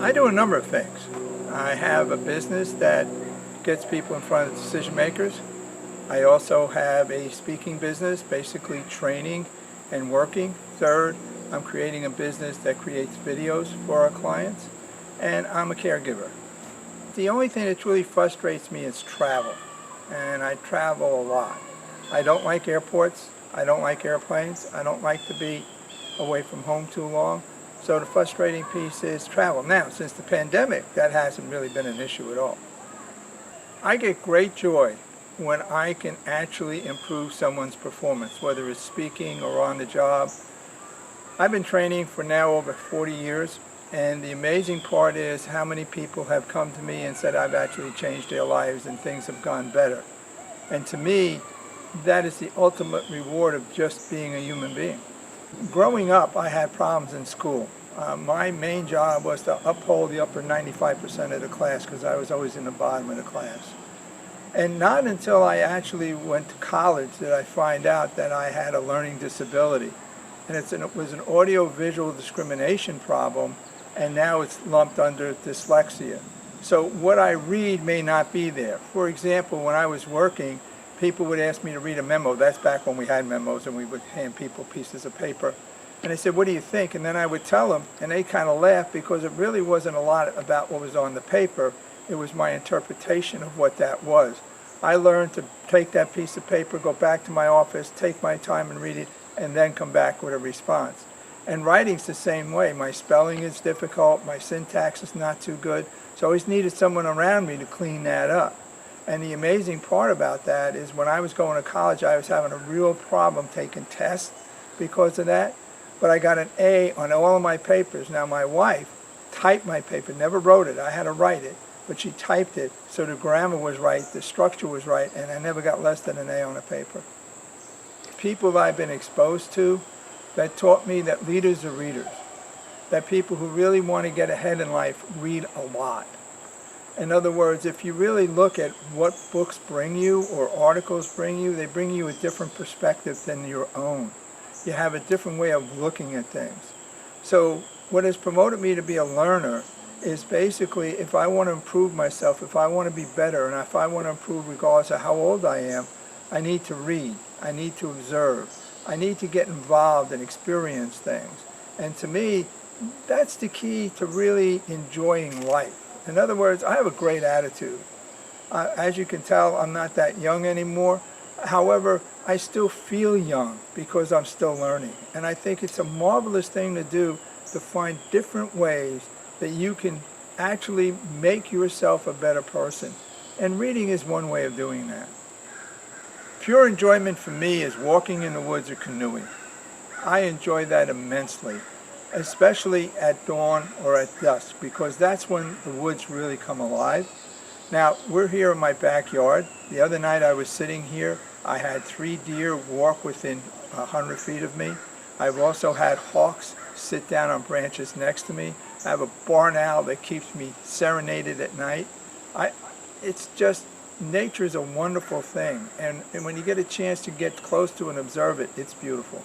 I do a number of things. I have a business that gets people in front of decision makers. I also have a speaking business, basically training and working. Third, I'm creating a business that creates videos for our clients. And I'm a caregiver. The only thing that really frustrates me is travel. And I travel a lot. I don't like airports. I don't like airplanes. I don't like to be away from home too long. So the frustrating piece is travel. Now, since the pandemic, that hasn't really been an issue at all. I get great joy when I can actually improve someone's performance, whether it's speaking or on the job. I've been training for now over 40 years, and the amazing part is how many people have come to me and said I've actually changed their lives and things have gone better. And to me, that is the ultimate reward of just being a human being. Growing up, I had problems in school. My main job was to uphold the upper 95% of the class because I was always in the bottom of the class. And not until I actually went to college did I find out that I had a learning disability. And it was an audio-visual discrimination problem, and now it's lumped under dyslexia. So what I read may not be there. For example, when I was working, people would ask me to read a memo. That's back when we had memos and we would hand people pieces of paper. And they said, "What do you think?" And then I would tell them, and they kind of laughed because it really wasn't a lot about what was on the paper. It was my interpretation of what that was. I learned to take that piece of paper, go back to my office, take my time and read it, and then come back with a response. And writing's the same way. My spelling is difficult, my syntax is not too good, so I always needed someone around me to clean that up. And the amazing part about that is when I was going to college, I was having a real problem taking tests because of that. But I got an A on all of my papers. Now my wife typed my paper, never wrote it. I had to write it, but she typed it so the grammar was right, the structure was right, and I never got less than an A on a paper. People I've been exposed to that taught me that leaders are readers, that people who really want to get ahead in life read a lot. In other words, if you really look at what books bring you or articles bring you, they bring you a different perspective than your own. You have a different way of looking at things. So what has promoted me to be a learner is basically if I want to improve myself, if I want to be better, and if I want to improve regardless of how old I am, I need to read, I need to observe, I need to get involved and experience things. And to me, that's the key to really enjoying life. In other words, I have a great attitude. As you can tell, I'm not that young anymore. However, I still feel young because I'm still learning. And I think it's a marvelous thing to do to find different ways that you can actually make yourself a better person. And reading is one way of doing that. Pure enjoyment for me is walking in the woods or canoeing. I enjoy that immensely, especially at dawn or at dusk, because that's when the woods really come alive. Now, we're here in my backyard. The other night I was sitting here. I had 3 deer walk within 100 feet of me. I've also had hawks sit down on branches next to me. I have a barn owl that keeps me serenaded at night. It's just, nature is a wonderful thing. And when you get a chance to get close to and observe it, it's beautiful.